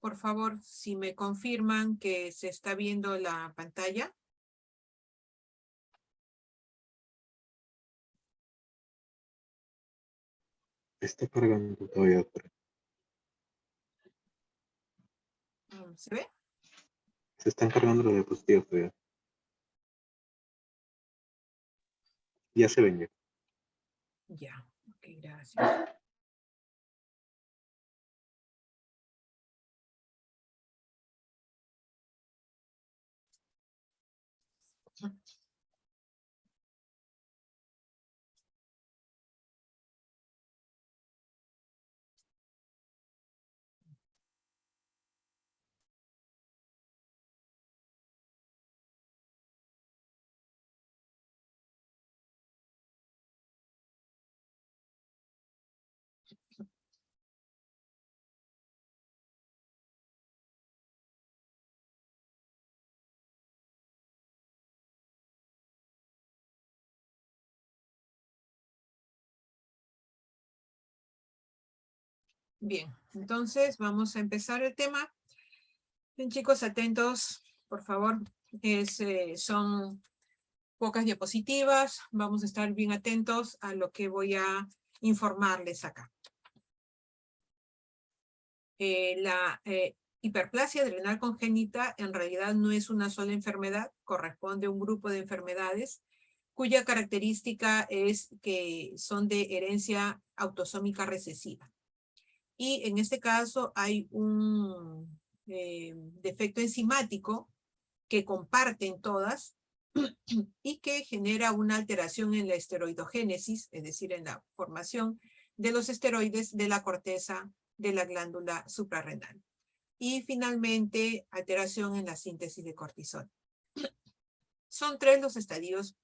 Por favor, si me confirman que se está viendo la pantalla. Está cargando todavía. ¿Se ve? Se están cargando las diapositivas todavía. Ya se ven ya. Ya, ok, gracias. Bien, entonces vamos a empezar el tema. Bien, chicos, atentos, por favor. Son pocas diapositivas. Vamos a estar bien atentos a lo que voy a informarles acá. La hiperplasia adrenal congénita en realidad no es una sola enfermedad, corresponde a un grupo de enfermedades cuya característica es que son de herencia autosómica recesiva. Y en este caso hay un defecto enzimático que comparten todas y que genera una alteración en la esteroidogénesis, es decir, en la formación de los esteroides de la corteza de la glándula suprarrenal. Y finalmente, alteración en la síntesis de cortisol. Son 3 los estadios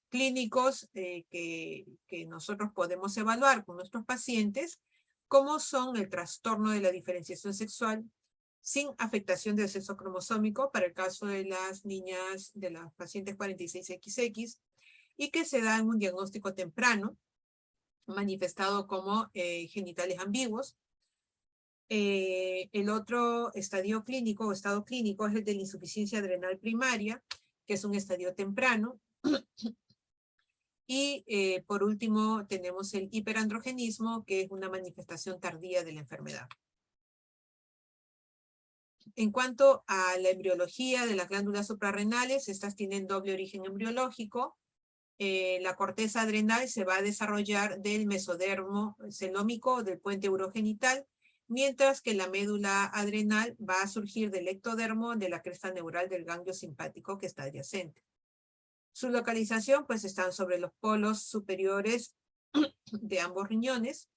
clínicos que nosotros podemos evaluar con nuestros pacientes, como son el trastorno de la diferenciación sexual sin afectación del sexo cromosómico, para el caso de las niñas, de las pacientes 46XX, y que se da en un diagnóstico temprano, manifestado como genitales ambiguos. El otro estadio clínico o estado clínico es el de la insuficiencia adrenal primaria, que es un estadio temprano. Y por último tenemos el hiperandrogenismo, que es una manifestación tardía de la enfermedad. En cuanto a la embriología de las glándulas suprarrenales, estas tienen doble origen embriológico. La corteza adrenal se va a desarrollar del mesodermo celómico del puente urogenital, mientras que la médula adrenal va a surgir del ectodermo de la cresta neural del ganglio simpático que está adyacente. Su localización pues están sobre los polos superiores de ambos riñones,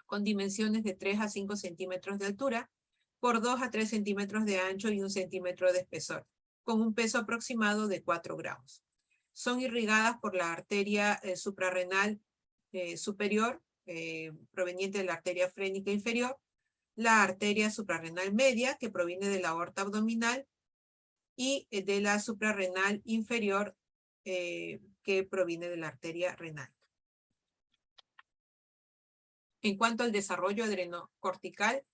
con dimensiones de 3 a 5 centímetros de altura, por 2 a 3 centímetros de ancho y 1 centímetro de espesor, con un peso aproximado de 4 gramos. Son irrigadas por la arteria suprarrenal superior, proveniente de la arteria frénica inferior, la arteria suprarrenal media, que proviene de la aorta abdominal, y de la suprarrenal inferior, que proviene de la arteria renal. En cuanto al desarrollo adrenocortical,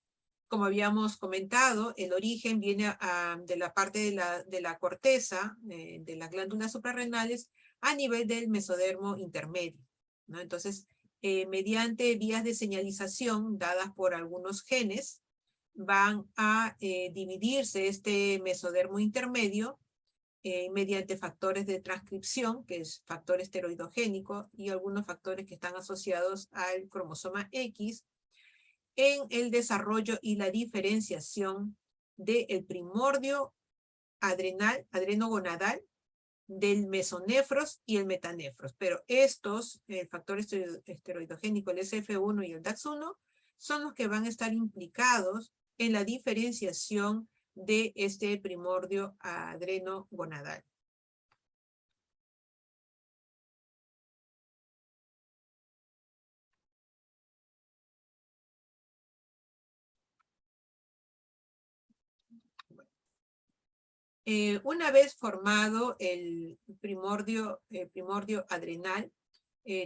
como habíamos comentado, el origen viene de la parte de la corteza, de las glándulas suprarrenales, a nivel del mesodermo intermedio, ¿no? Entonces, mediante vías de señalización dadas por algunos genes, van a dividirse este mesodermo intermedio mediante factores de transcripción, que es factor esteroidogénico, y algunos factores que están asociados al cromosoma X, en el desarrollo y la diferenciación del primordio adrenal, adrenogonadal, del mesonefros y el metanefros. Pero estos, el factor esteroidogénico, el SF1 y el DAX1, son los que van a estar implicados en la diferenciación de este primordio adrenogonadal. Una vez formado el primordio adrenal,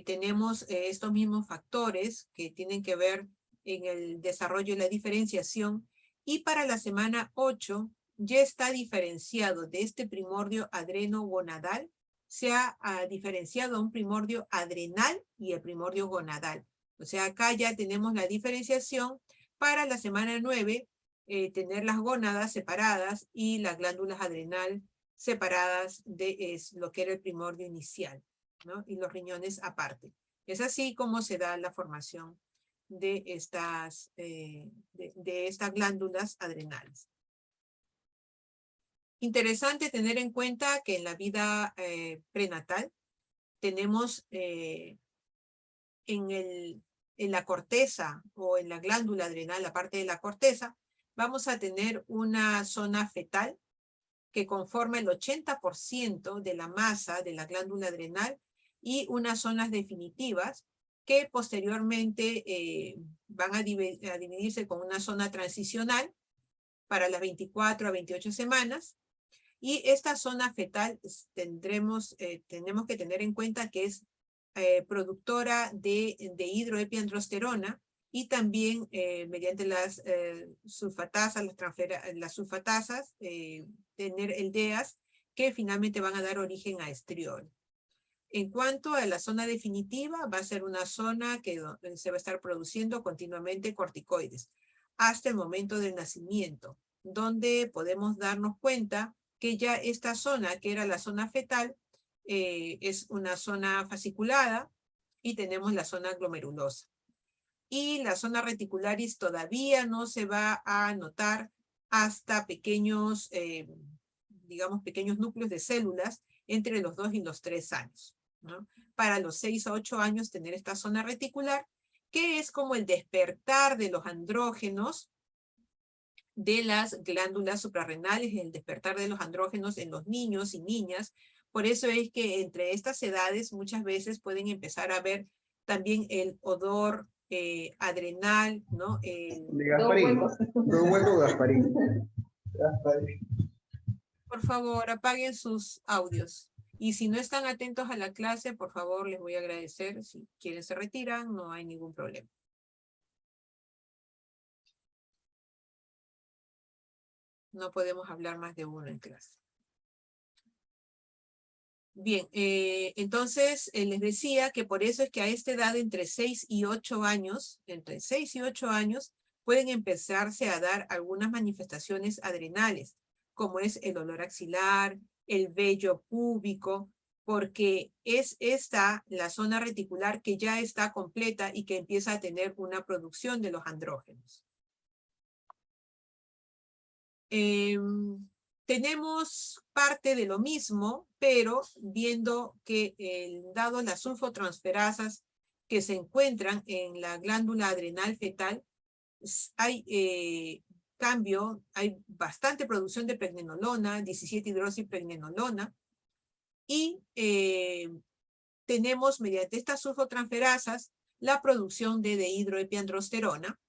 tenemos estos mismos factores que tienen que ver en el desarrollo y la diferenciación, Y para la semana 8 ya está diferenciado de este primordio adreno-gonadal, se ha diferenciado a un primordio adrenal y el primordio gonadal. O sea, acá ya tenemos la diferenciación para la semana 9, tener las gónadas separadas y las glándulas adrenal separadas de lo que era el primordio inicial, ¿no? Y los riñones aparte. Es así como se da la formación de estas glándulas adrenales. Interesante tener en cuenta que en la vida prenatal tenemos en la corteza o en la glándula adrenal, la parte de la corteza, vamos a tener una zona fetal que conforma el 80% de la masa de la glándula adrenal y unas zonas definitivas que posteriormente van a dividirse con una zona transicional para las 24 a 28 semanas. Y esta zona fetal tenemos que tener en cuenta que es productora de hidroepiandrosterona y también mediante las sulfatasas, las sulfatasas, tener aldeas que finalmente van a dar origen a estriol. En cuanto a la zona definitiva, va a ser una zona que se va a estar produciendo continuamente corticoides hasta el momento del nacimiento, donde podemos darnos cuenta que ya esta zona, que era la zona fetal, es una zona fasciculada y tenemos la zona glomerulosa. Y la zona reticularis todavía no se va a notar hasta pequeños, digamos, pequeños núcleos de células entre los 2 y los 3 años, ¿no? Para los 6 a 8 años tener esta zona reticular, que es como el despertar de los andrógenos de las glándulas suprarrenales, el despertar de los andrógenos en los niños y niñas. Por eso es que entre estas edades muchas veces pueden empezar a ver también el odor adrenal, ¿no? De Gasparín. Don Hueco Gasparín. Por favor, apaguen sus audios. Y si no están atentos a la clase, por favor, les voy a agradecer. Si quieren se retiran, no hay ningún problema. No podemos hablar más de uno en clase. Bien, entonces les decía que por eso es que a esta edad, entre 6 y 8 años, pueden empezarse a dar algunas manifestaciones adrenales, como es el olor axilar, el vello púbico, porque es esta la zona reticular que ya está completa y que empieza a tener una producción de los andrógenos. Tenemos parte de lo mismo, pero viendo que dado las sulfotransferasas que se encuentran en la glándula adrenal fetal, hay cambio, hay bastante producción de pregnenolona, 17-hidroxipregnenolona, y tenemos mediante estas sulfotransferasas la producción de dehidroepiandrosterona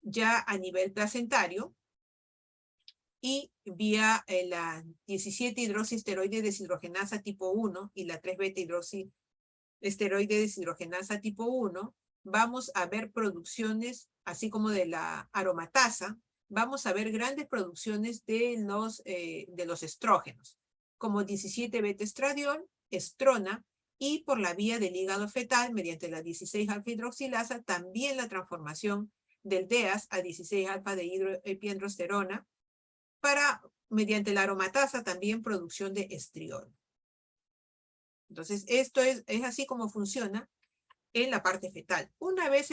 ya a nivel placentario, y vía la 17-hidroxiesteroide deshidrogenasa tipo 1 y la 3-beta-hidroxiesteroide deshidrogenasa tipo 1, vamos a ver producciones, así como de la aromatasa, vamos a ver grandes producciones de los estrógenos, como 17-beta-estradiol, estrona, y por la vía del hígado fetal, mediante la 16-alfa-hidroxilasa, también la transformación del DEAS a 16-alfa-dehidroepiandrosterona, para, mediante la aromatasa, también producción de estriol. Entonces, esto es así como funciona en la parte fetal. Una vez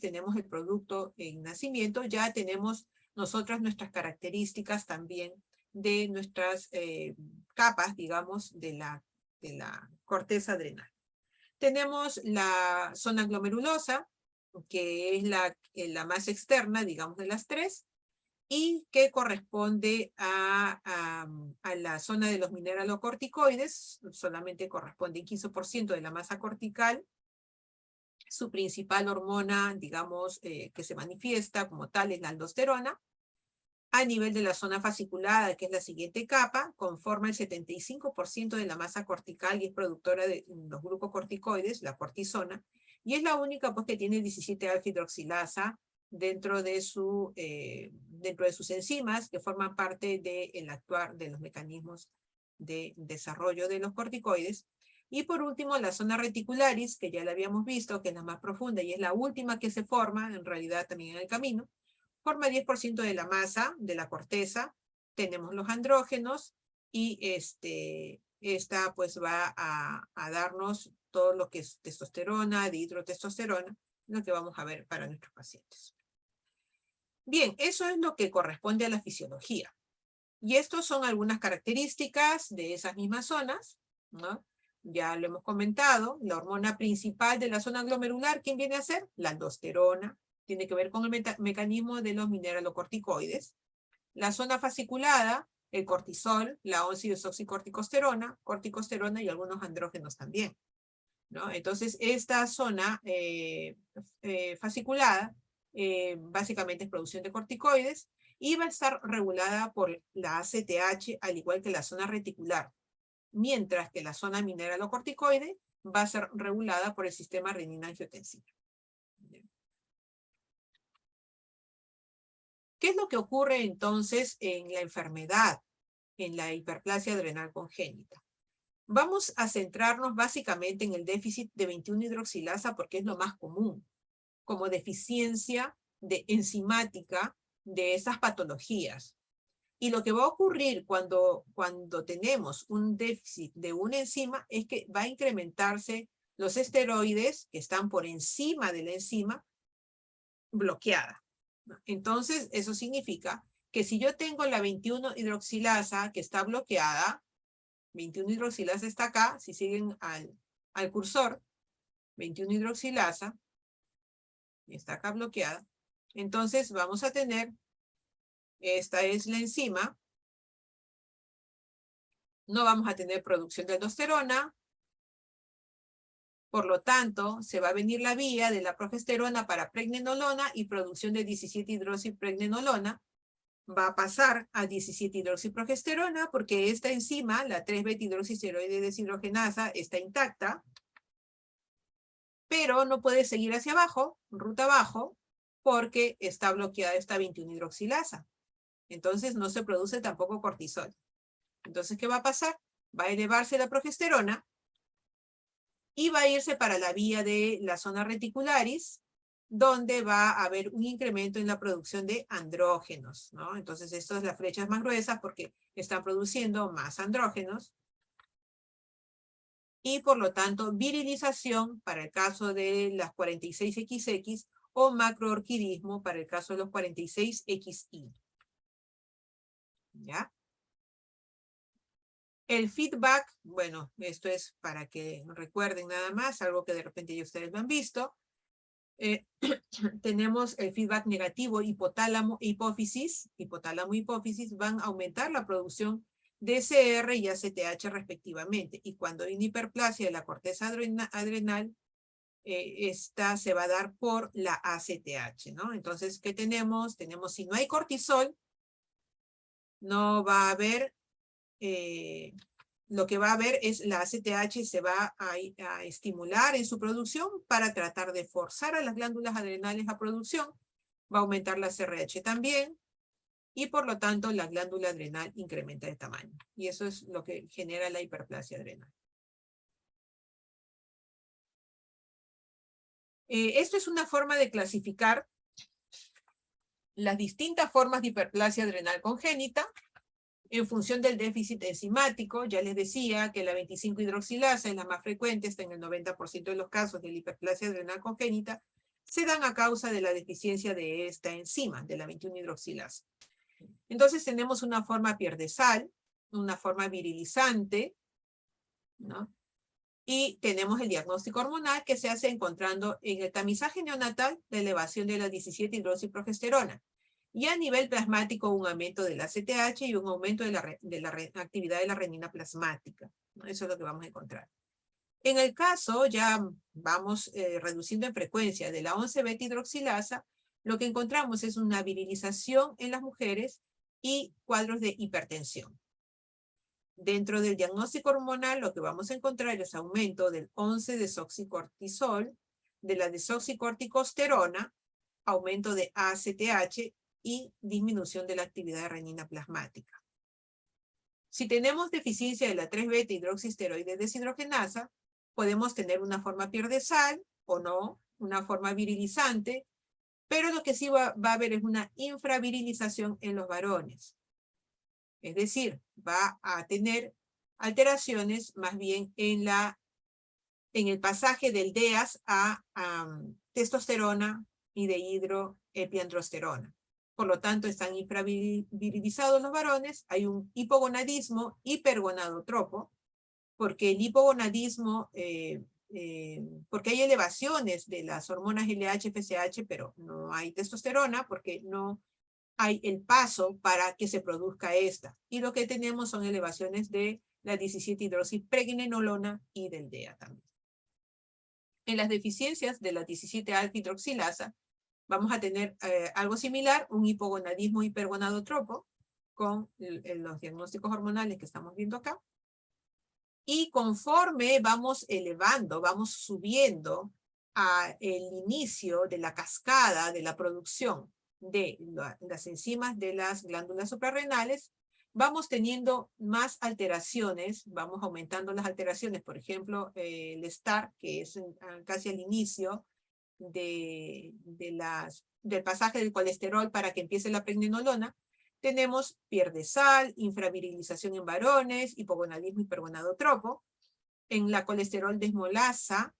tenemos el producto en nacimiento, ya tenemos nosotras nuestras características también de nuestras capas, digamos, de la corteza adrenal. Tenemos la zona glomerulosa, que es la más externa, digamos, de las tres, y que corresponde a la zona de los mineralocorticoides, solamente corresponde 15% de la masa cortical. Su principal hormona, digamos, que se manifiesta como tal es la aldosterona. A nivel de la zona fasciculada, que es la siguiente capa, conforma el 75% de la masa cortical y es productora de los glucocorticoides, la cortisona, y es la única pues, que tiene 17-alfa-hidroxilasa dentro de sus enzimas que forman parte del actuar de los mecanismos de desarrollo de los corticoides. Y por último, la zona reticularis, que ya la habíamos visto, que es la más profunda y es la última que se forma, en realidad también en el camino, forma 10% de la masa de la corteza. Tenemos los andrógenos y esta pues va a darnos todo lo que es testosterona, dihidrotestosterona, lo que vamos a ver para nuestros pacientes. Bien, eso es lo que corresponde a la fisiología. Y estos son algunas características de esas mismas zonas, ¿no? Ya lo hemos comentado, la hormona principal de la zona glomerular, ¿quién viene a ser? La aldosterona, tiene que ver con el mecanismo de los mineralocorticoides. La zona fasciculada, el cortisol, la 11-desoxicorticosterona, corticosterona y algunos andrógenos también, ¿no? Entonces, esta zona fasciculada básicamente es producción de corticoides y va a estar regulada por la ACTH, al igual que la zona reticular, mientras que la zona mineralocorticoide va a ser regulada por el sistema renina-angiotensina. ¿Qué es lo que ocurre entonces en la enfermedad, en la hiperplasia adrenal congénita? Vamos a centrarnos básicamente en el déficit de 21-hidroxilasa porque es lo más común, como deficiencia enzimática de esas patologías. Y lo que va a ocurrir cuando tenemos un déficit de una enzima es que va a incrementarse los esteroides que están por encima de la enzima bloqueada. Entonces, eso significa que si yo tengo la 21-hidroxilasa que está bloqueada, 21-hidroxilasa está acá, si siguen al cursor, 21-hidroxilasa, está acá bloqueada, entonces vamos a tener, esta es la enzima, no vamos a tener producción de aldosterona, por lo tanto, se va a venir la vía de la progesterona para pregnenolona y producción de 17-hidroxipregnenolona, va a pasar a 17-hidroxiprogesterona porque esta enzima, la 3-beta-hidroxisteroide deshidrogenasa, está intacta, pero no puede seguir hacia abajo, ruta abajo, porque está bloqueada esta 21-hidroxilasa. Entonces no se produce tampoco cortisol. Entonces, ¿qué va a pasar? Va a elevarse la progesterona y va a irse para la vía de la zona reticularis, donde va a haber un incremento en la producción de andrógenos, ¿no? Entonces, estas son las flechas más gruesas porque están produciendo más andrógenos. Y por lo tanto, virilización para el caso de las 46XX o macroorquidismo para el caso de los 46XI. ¿Ya? El feedback, bueno, esto es para que recuerden nada más, algo que de repente ya ustedes lo han visto. Tenemos el feedback negativo, hipotálamo-hipófisis van a aumentar la producción de SR y ACTH respectivamente. Y cuando hay una hiperplasia de la corteza adrenal, esta se va a dar por la ACTH, ¿no? Entonces, ¿qué tenemos? Tenemos, si no hay cortisol, no va a haber, lo que va a haber es la ACTH se va a estimular en su producción para tratar de forzar a las glándulas adrenales a producción. Va a aumentar la CRH también. Y por lo tanto, la glándula adrenal incrementa de tamaño. Y eso es lo que genera la hiperplasia adrenal. Esto es una forma de clasificar las distintas formas de hiperplasia adrenal congénita en función del déficit enzimático. Ya les decía que la 25-hidroxilasa es la más frecuente, está en el 90% de los casos de la hiperplasia adrenal congénita, se dan a causa de la deficiencia de esta enzima, de la 21-hidroxilasa. Entonces tenemos una forma pierdesal, una forma virilizante, ¿no? Y tenemos el diagnóstico hormonal que se hace encontrando en el tamizaje neonatal la elevación de la 17-hidroxiprogesterona. Y a nivel plasmático un aumento de la ACTH y un aumento de la actividad de la renina plasmática, ¿no? Eso es lo que vamos a encontrar. En el caso, ya vamos reduciendo en frecuencia de la 11-beta-hidroxilasa, lo que encontramos es una virilización en las mujeres y cuadros de hipertensión. Dentro del diagnóstico hormonal, lo que vamos a encontrar es aumento del 11-desoxicortisol, de la desoxicorticosterona, aumento de ACTH y disminución de la actividad de renina plasmática. Si tenemos deficiencia de la 3-beta hidroxisteroide deshidrogenasa, podemos tener una forma pierdesal o no, una forma virilizante, pero lo que sí va a haber es una infravirilización en los varones. Es decir, va a tener alteraciones más bien en el pasaje del DEAS a testosterona y de hidroepiandrosterona. Por lo tanto, están infravirilizados los varones, hay un hipogonadismo hipergonadotropo, porque el hipogonadismo, porque hay elevaciones de las hormonas LH, FSH, pero no hay testosterona, porque no hay el paso para que se produzca esta. Y lo que tenemos son elevaciones de la 17-hidroxipregnenolona y del DEA también. En las deficiencias de la 17-alfa-hidroxilasa, vamos a tener algo similar, un hipogonadismo hipergonadotropo, con los diagnósticos hormonales que estamos viendo acá. Y conforme vamos elevando, vamos subiendo el inicio de la cascada de la producción de las enzimas de las glándulas suprarrenales, vamos teniendo más alteraciones, vamos aumentando las alteraciones, por ejemplo, el STAR, que es casi al inicio del pasaje del colesterol para que empiece la pregnenolona. Tenemos pierdesal, infravirilización en varones, hipogonadismo hipergonadotropo. En la colesterol desmolasa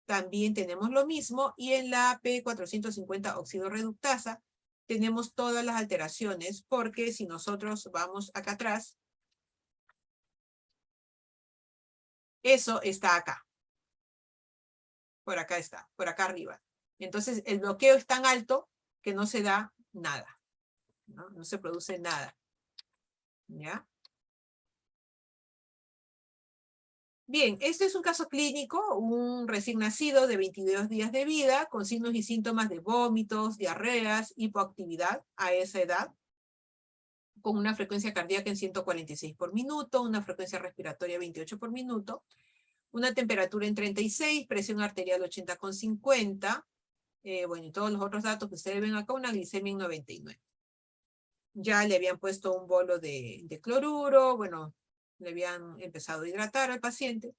también tenemos lo mismo, y en la P450 oxidorreductasa tenemos todas las alteraciones, porque si nosotros vamos acá atrás, eso está acá. Por acá está, por acá arriba. Entonces el bloqueo es tan alto que no se da nada. No se produce nada. ¿Ya? Bien, este es un caso clínico, un recién nacido de 22 días de vida, con signos y síntomas de vómitos, diarreas, hipoactividad a esa edad, con una frecuencia cardíaca en 146 por minuto, una frecuencia respiratoria 28 por minuto, una temperatura en 36, presión arterial 80,50, bueno, y todos los otros datos que ustedes ven acá, una glicemia en 99. Ya le habían puesto un bolo de cloruro, bueno, le habían empezado a hidratar al paciente.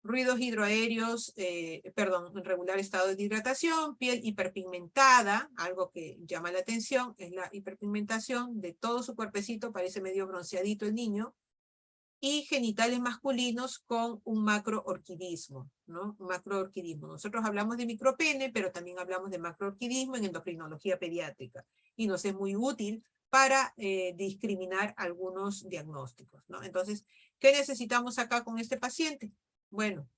Ruidos hidroaéreos, en regular estado de hidratación, piel hiperpigmentada, algo que llama la atención, es la hiperpigmentación de todo su cuerpecito, parece medio bronceadito el niño, y genitales masculinos con un macroorquidismo, ¿no? Macroorquidismo. Nosotros hablamos de micropene, pero también hablamos de macroorquidismo en endocrinología pediátrica, y nos es muy útil para discriminar algunos diagnósticos, ¿no? Entonces, ¿qué necesitamos acá con este paciente? Bueno,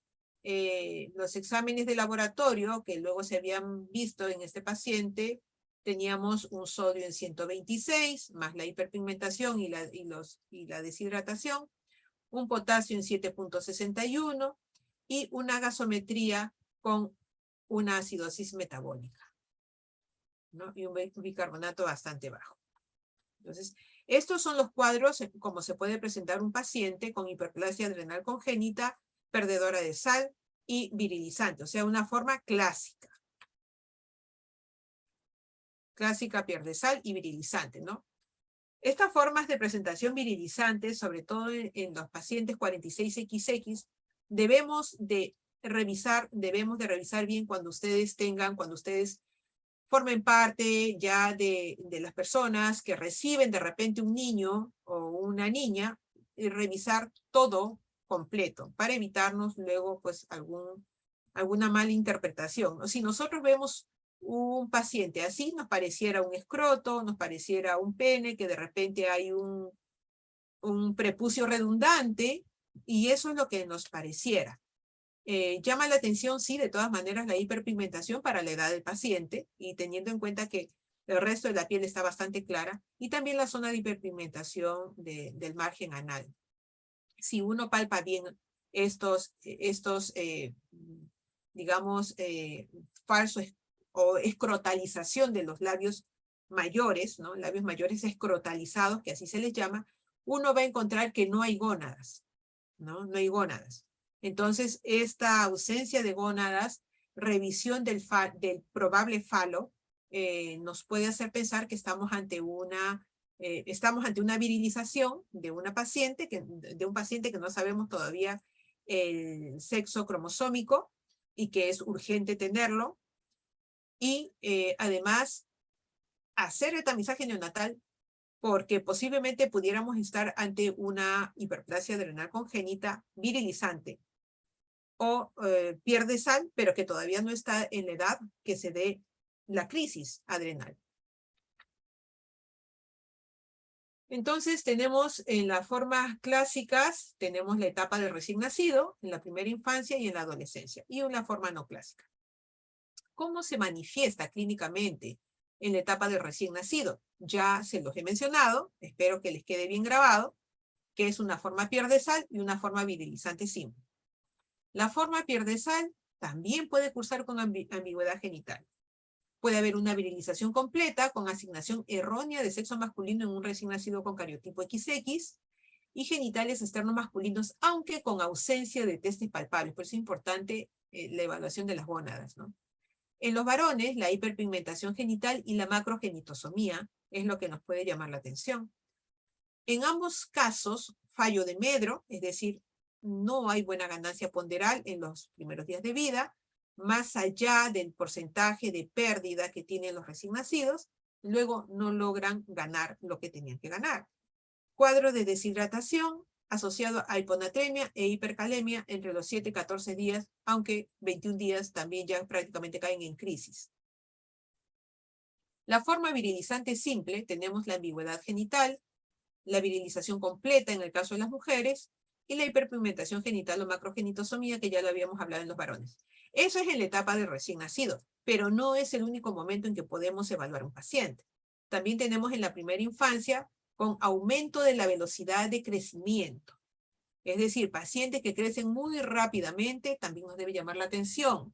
los exámenes de laboratorio que luego se habían visto en este paciente, teníamos un sodio en 126, más la hiperpigmentación y la deshidratación, un potasio en 7,61 y una gasometría con una acidosis metabólica, ¿no? Y un bicarbonato bastante bajo. Entonces, estos son los cuadros, como se puede presentar un paciente con hiperplasia adrenal congénita, perdedora de sal y virilizante, o sea, una forma clásica. Clásica, pierde sal y virilizante, ¿no? Estas formas de presentación virilizante, sobre todo en los pacientes 46XX, debemos de revisar bien cuando ustedes formen parte ya de las personas que reciben de repente un niño o una niña, y revisar todo completo, para evitarnos luego pues alguna mala interpretación, ¿no? Si nosotros vemos un paciente así, nos pareciera un escroto, nos pareciera un pene, que de repente hay un prepucio redundante, y eso es lo que nos pareciera. Llama la atención, sí, de todas maneras, la hiperpigmentación para la edad del paciente, y teniendo en cuenta que el resto de la piel está bastante clara, y también la zona de hiperpigmentación del margen anal. Si uno palpa bien digamos, falsos o escrotalización de los labios mayores, ¿no? Labios mayores escrotalizados, que así se les llama, uno va a encontrar que no hay gónadas, ¿no? No hay gónadas. Entonces, esta ausencia de gónadas, revisión del probable falo, nos puede hacer pensar que estamos ante una virilización de una paciente, de un paciente que no sabemos todavía el sexo cromosómico y que es urgente tenerlo. Y además, hacer el tamizaje neonatal porque posiblemente pudiéramos estar ante una hiperplasia adrenal congénita virilizante o pierde sal, pero que todavía no está en la edad que se dé la crisis adrenal. Entonces tenemos en las formas clásicas, tenemos la etapa del recién nacido, en la primera infancia y en la adolescencia, y una forma no clásica. ¿Cómo se manifiesta clínicamente en la etapa del recién nacido? Ya se los he mencionado, espero que les quede bien grabado, que es una forma pierde sal y una forma virilizante simple. La forma pierde sal también puede cursar con ambigüedad genital. Puede haber una virilización completa con asignación errónea de sexo masculino en un recién nacido con cariotipo XX y genitales externos masculinos, aunque con ausencia de testes palpables. Por eso es importante la evaluación de las gónadas, ¿no? En los varones, la hiperpigmentación genital y la macrogenitosomía es lo que nos puede llamar la atención. En ambos casos, fallo de Medro, es decir, no hay buena ganancia ponderal en los primeros días de vida, más allá del porcentaje de pérdida que tienen los recién nacidos, luego no logran ganar lo que tenían que ganar. Cuadro de deshidratación asociado a hiponatremia e hipercalemia entre los 7 y 14 días, aunque 21 días también ya prácticamente caen en crisis. La forma virilizante simple, tenemos la ambigüedad genital, la virilización completa en el caso de las mujeres, y la hiperpigmentación genital o macrogenitosomía, que ya lo habíamos hablado en los varones. Eso es en la etapa de recién nacido, pero no es el único momento en que podemos evaluar un paciente. También tenemos en la primera infancia con aumento de la velocidad de crecimiento. Es decir, pacientes que crecen muy rápidamente también nos debe llamar la atención.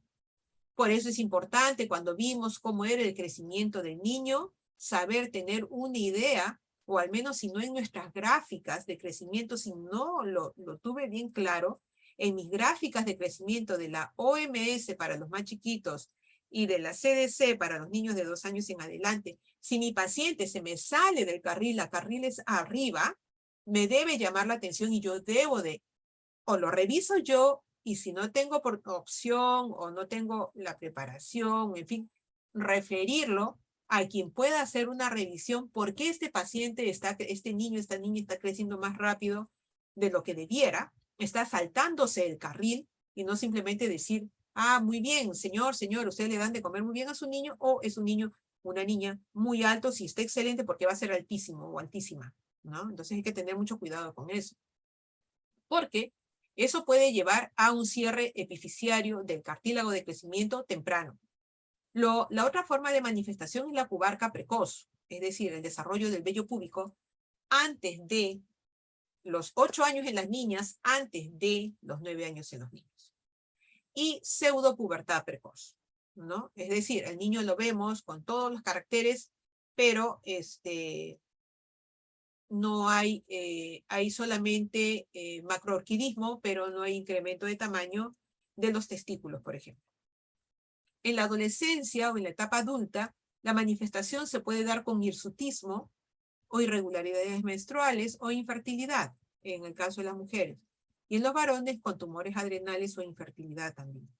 Por eso es importante, cuando vimos cómo era el crecimiento del niño, saber tener una idea, o al menos si no en nuestras gráficas de crecimiento, si no lo tuve bien claro, en mis gráficas de crecimiento de la OMS para los más chiquitos y de la CDC para los niños de 2 años en adelante, si mi paciente se me sale del carril, la carril es arriba, me debe llamar la atención y yo debo de, o lo reviso yo, y si no tengo por opción o no tengo la preparación, en fin, referirlo a quien pueda hacer una revisión por qué este paciente este niño, esta niña está creciendo más rápido de lo que debiera, está saltándose el carril y no simplemente decir, ah, muy bien, señor, ustedes le dan de comer muy bien a su niño, o es un niño, una niña muy alto, si está excelente porque va a ser altísimo o altísima, ¿no? Entonces hay que tener mucho cuidado con eso. Porque eso puede llevar a un cierre epifisiario del cartílago de crecimiento temprano. La otra forma de manifestación es la pubarca precoz, es decir, el desarrollo del vello púbico antes de los 8 años en las niñas, antes de los 9 años en los niños. Y pseudopubertad precoz, ¿no? Es decir, el niño lo vemos con todos los caracteres, pero no hay, hay solamente macroorquidismo, pero no hay incremento de tamaño de los testículos, por ejemplo. En la adolescencia o en la etapa adulta, la manifestación se puede dar con hirsutismo o irregularidades menstruales o infertilidad, en el caso de las mujeres. Y en los varones con tumores adrenales o infertilidad también.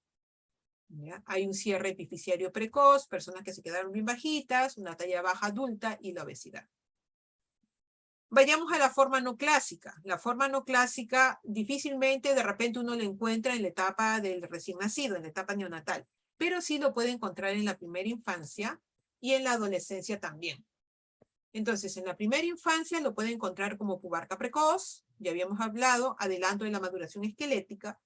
¿Ya? Hay un cierre epifisiario precoz, personas que se quedaron bien bajitas, una talla baja adulta y la obesidad. Vayamos a la forma no clásica. La forma no clásica difícilmente de repente uno la encuentra en la etapa del recién nacido, en la etapa neonatal, pero sí lo puede encontrar en la primera infancia y en la adolescencia también. Entonces, en la primera infancia lo puede encontrar como pubarca precoz, ya habíamos hablado, adelanto de la maduración esquelética,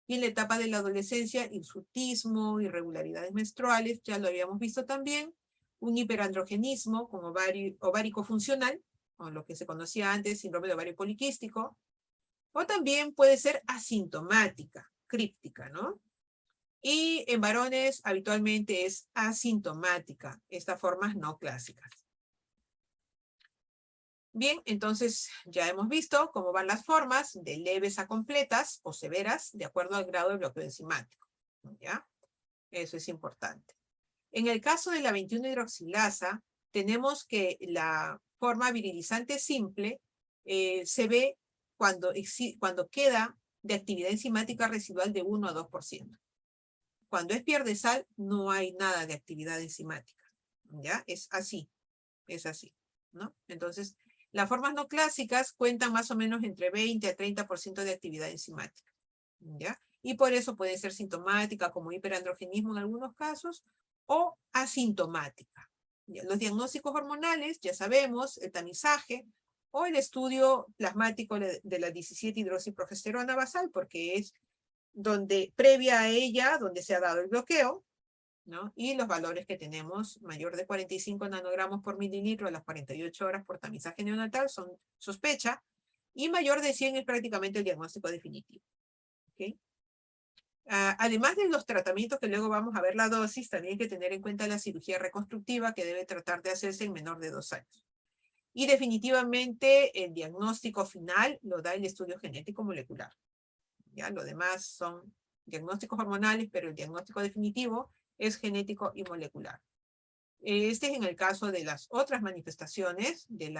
y en la etapa de la adolescencia, hirsutismo, irregularidades menstruales, ya lo habíamos visto también, un hiperandrogenismo como ovárico funcional, o lo que se conocía antes, síndrome de ovario poliquístico, o también puede ser asintomática, críptica, ¿no? Y en varones habitualmente es asintomática, estas formas no clásicas. Bien, entonces ya hemos visto cómo van las formas de leves a completas o severas de acuerdo al grado de bloqueo enzimático, ¿ya? Eso es importante. En el caso de la 21-hidroxilasa, tenemos que la forma virilizante simple se ve cuando queda de actividad enzimática residual de 1 a 2%. Cuando es pierde sal, no hay nada de actividad enzimática. ¿Ya? Es así, ¿no? Entonces, las formas no clásicas cuentan más o menos entre 20 a 30% de actividad enzimática. ¿Ya? Y por eso puede ser sintomática como hiperandrogenismo en algunos casos o asintomática. ¿Ya? Los diagnósticos hormonales, ya sabemos, el tamizaje o el estudio plasmático de la 17-hidroxiprogesterona basal, porque es donde previa a ella, donde se ha dado el bloqueo, ¿no? Y los valores que tenemos, mayor de 45 nanogramos por mililitro a las 48 horas por tamizaje neonatal, son sospecha, y mayor de 100 es prácticamente el diagnóstico definitivo. ¿Okay? Además de los tratamientos que luego vamos a ver la dosis, también hay que tener en cuenta la cirugía reconstructiva que debe tratar de hacerse en menor de 2 años. Y definitivamente el diagnóstico final lo da el estudio genético molecular. ¿Ya? Lo demás son diagnósticos hormonales, pero el diagnóstico definitivo es genético y molecular. Este es en el caso de las otras manifestaciones, de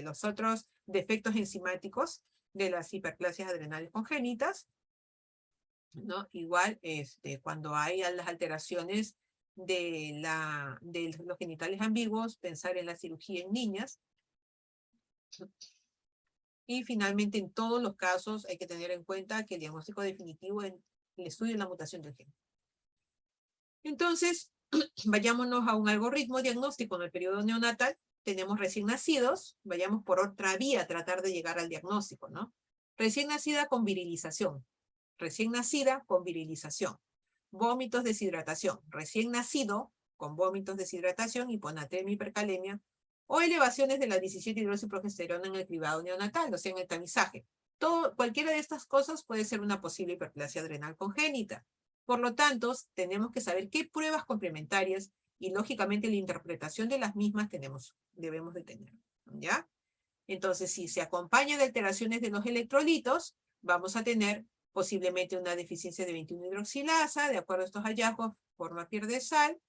los otros defectos enzimáticos de las hiperplasias adrenales congénitas, ¿no? Igual, cuando hay las alteraciones de los genitales ambiguos, pensar en la cirugía en niñas. Y finalmente, en todos los casos, hay que tener en cuenta que el diagnóstico definitivo es el estudio de la mutación del gen. Entonces, vayámonos a un algoritmo diagnóstico en el periodo neonatal. Tenemos recién nacidos, vayamos por otra vía a tratar de llegar al diagnóstico, ¿no? Recién nacida con virilización. Recién nacida con virilización. Vómitos, deshidratación. Recién nacido con vómitos, deshidratación, hiponatremia, hipercalemia, o elevaciones de la 17-hidroxiprogesterona en el cribado neonatal, o sea, en el tamizaje. Cualquiera de estas cosas puede ser una posible hiperplasia adrenal congénita. Por lo tanto, tenemos que saber qué pruebas complementarias y, lógicamente, la interpretación de las mismas debemos de tener. ¿Ya? Entonces, si se acompaña de alteraciones de los electrolitos, vamos a tener posiblemente una deficiencia de 21-hidroxilasa, de acuerdo a estos hallazgos, forma pierde sal.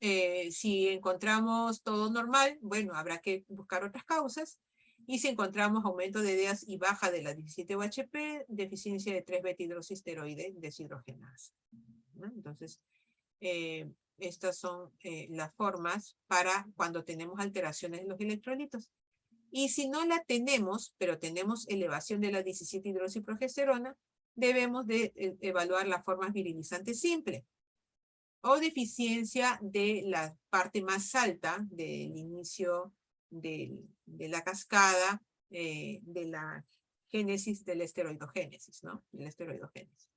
Si encontramos todo normal, bueno, habrá que buscar otras causas. Y si encontramos aumento de DEAS y baja de la 17-OHP, deficiencia de 3-beta-hidroxisteroide deshidrogenasa. ¿No? Entonces, estas son las formas para cuando tenemos alteraciones en los electrolitos. Y si no la tenemos, pero tenemos elevación de la 17-hidroxiprogesterona, debemos de evaluar las formas virilizantes simples o deficiencia de la parte más alta del inicio de la cascada de la génesis de la esteroidogénesis, ¿no? De la esteroidogénesis.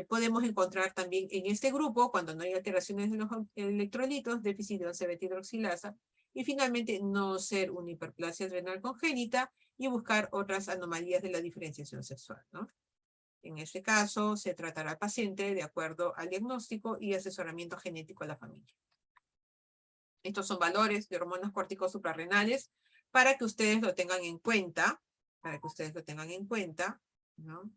Podemos encontrar también en este grupo, cuando no hay alteraciones de los electrolitos, déficit de 11-beta-hidroxilasa, y finalmente no ser una hiperplasia adrenal congénita y buscar otras anomalías de la diferenciación sexual, ¿no? En este caso, se tratará al paciente de acuerdo al diagnóstico y asesoramiento genético a la familia. Estos son valores de hormonas córticos suprarrenales para que ustedes lo tengan en cuenta, ¿no?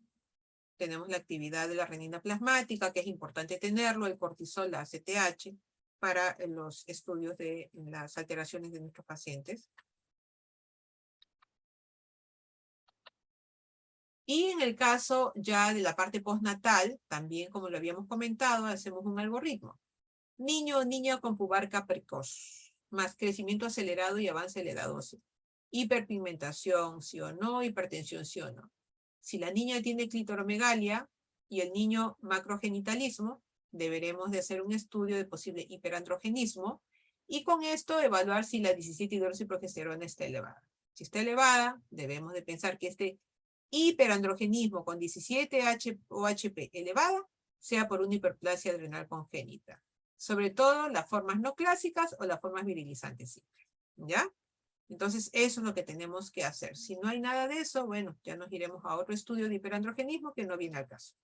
Tenemos la actividad de la renina plasmática, que es importante tenerlo, el cortisol, la ACTH, para los estudios de las alteraciones de nuestros pacientes. Y en el caso ya de la parte postnatal, también como lo habíamos comentado, hacemos un algoritmo. Niño o niña con pubarca precoz, más crecimiento acelerado y avance de la edad ósea. Hiperpigmentación, sí o no, hipertensión, sí o no. Si la niña tiene clitoromegalia y el niño macrogenitalismo, deberemos de hacer un estudio de posible hiperandrogenismo y con esto evaluar si la 17-hidroxiprogesterona está elevada. Si está elevada, debemos de pensar que este hiperandrogenismo con 17-OHP elevada sea por una hiperplasia adrenal congénita. Sobre todo las formas no clásicas o las formas virilizantes simples. ¿Ya? Entonces eso es lo que tenemos que hacer. Si no hay nada de eso, bueno, ya nos iremos a otro estudio de hiperandrogenismo que no viene al caso.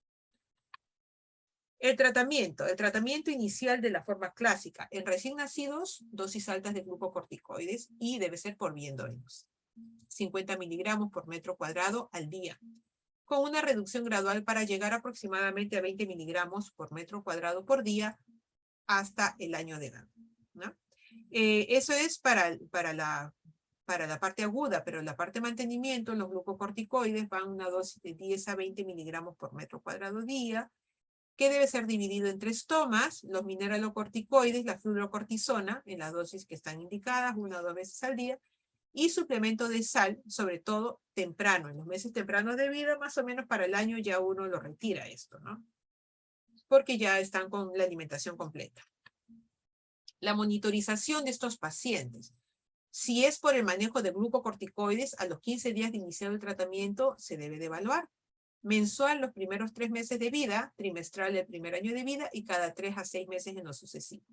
El tratamiento inicial de la forma clásica. En recién nacidos, dosis altas de glucocorticoides y debe ser por vía endógenos. 50 miligramos por metro cuadrado al día, con una reducción gradual para llegar aproximadamente a 20 miligramos por metro cuadrado por día hasta el año de edad, ¿no? Eso es para la parte aguda, pero la parte de mantenimiento, los glucocorticoides van a una dosis de 10 a 20 miligramos por metro cuadrado día, que debe ser dividido en 3 tomas, los mineralocorticoides, la fluorocortisona, en las dosis que están indicadas, 1 o 2 veces al día, y suplemento de sal, sobre todo temprano, en los meses tempranos de vida, más o menos para el año ya uno lo retira esto, ¿no? Porque ya están con la alimentación completa. La monitorización de estos pacientes. Si es por el manejo de glucocorticoides, a los 15 días de iniciar el tratamiento se debe de evaluar. Mensual los primeros 3 meses de vida, trimestral el primer año de vida y cada 3 a 6 meses en lo sucesivo.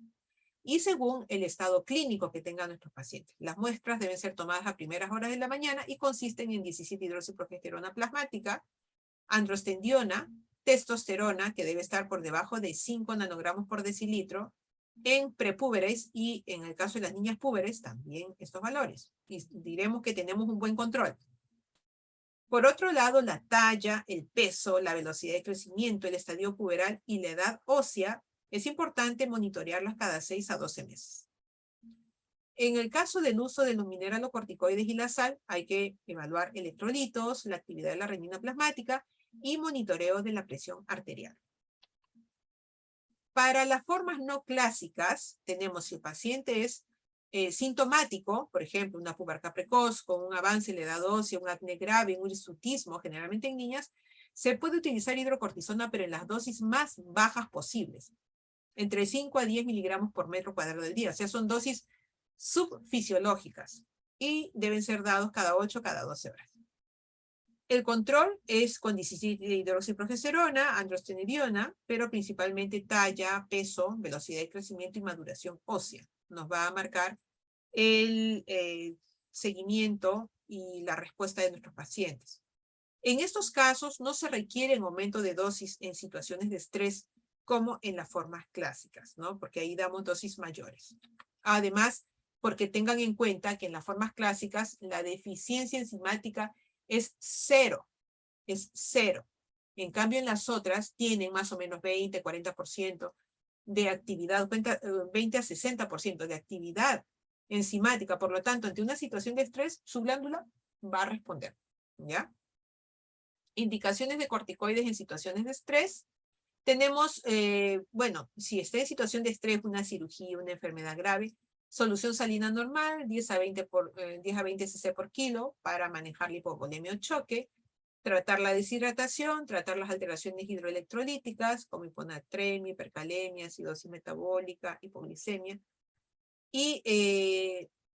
Y según el estado clínico que tengan nuestros pacientes. Las muestras deben ser tomadas a primeras horas de la mañana y consisten en 17-hidroxiprogesterona plasmática, androstendiona, testosterona, que debe estar por debajo de 5 nanogramos por decilitro, en prepúberes y en el caso de las niñas púberes también estos valores. Y diremos que tenemos un buen control. Por otro lado, la talla, el peso, la velocidad de crecimiento, el estadio puberal y la edad ósea es importante monitorearlas cada 6 a 12 meses. En el caso del uso de los mineralocorticoides y la sal, hay que evaluar electrolitos, la actividad de la renina plasmática y monitoreo de la presión arterial. Para las formas no clásicas, tenemos si el paciente es sintomático, por ejemplo, una pubertad precoz, con un avance en la edad ósea, un acné grave, un hirsutismo, generalmente en niñas, se puede utilizar hidrocortisona, pero en las dosis más bajas posibles, entre 5 a 10 miligramos por metro cuadrado del día, o sea, son dosis subfisiológicas, y deben ser dados cada 8 o cada 12 horas. El control es con 17-hidroxiprogesterona, androstenediona, pero principalmente talla, peso, velocidad de crecimiento y maduración ósea. Nos va a marcar el seguimiento y la respuesta de nuestros pacientes. En estos casos no se requiere un aumento de dosis en situaciones de estrés como en las formas clásicas, ¿no? Porque ahí damos dosis mayores. Además, porque tengan en cuenta que en las formas clásicas la deficiencia enzimática es cero. En cambio, en las otras tienen más o menos 20, 40% de actividad, 20 a 60% de actividad enzimática. Por lo tanto, ante una situación de estrés, su glándula va a responder, ¿ya? Indicaciones de corticoides en situaciones de estrés. Tenemos, bueno, si está en situación de estrés, una cirugía, una enfermedad grave, solución salina normal, 10 a 20 cc por kilo para manejar la hipovolemia o choque, tratar la deshidratación, tratar las alteraciones hidroelectrolíticas como hiponatremia, hipercalemia, acidosis metabólica, hipoglicemia. Y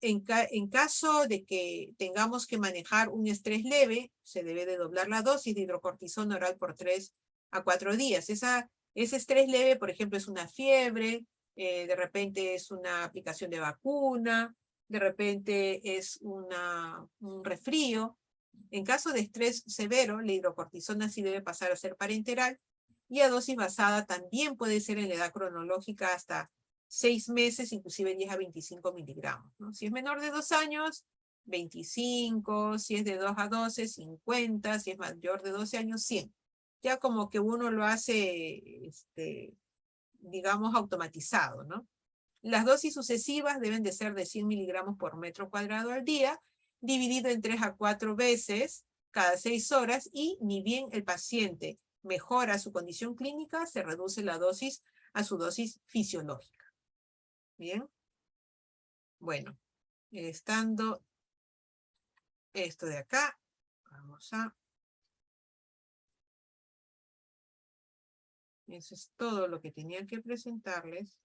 en caso de que tengamos que manejar un estrés leve, se debe de doblar la dosis de hidrocortisona oral por 3 a 4 días. Ese estrés leve, por ejemplo, es una fiebre, de repente es una aplicación de vacuna, de repente es un resfrío. En caso de estrés severo, la hidrocortisona sí debe pasar a ser parenteral y a dosis basada también puede ser en la edad cronológica hasta 6 meses, inclusive 10 a 25 miligramos, ¿no? Si es menor de 2 años, 25, si es de 2 a 12, 50, si es mayor de 12 años, 100. Ya como que uno lo hace, digamos, automatizado, ¿no? Las dosis sucesivas deben de ser de 100 miligramos por metro cuadrado al día, dividido en 3 a 4 veces cada 6 horas, y ni bien el paciente mejora su condición clínica, se reduce la dosis a su dosis fisiológica. Bien. Bueno, estando esto de acá, vamos a... Eso es todo lo que tenía que presentarles.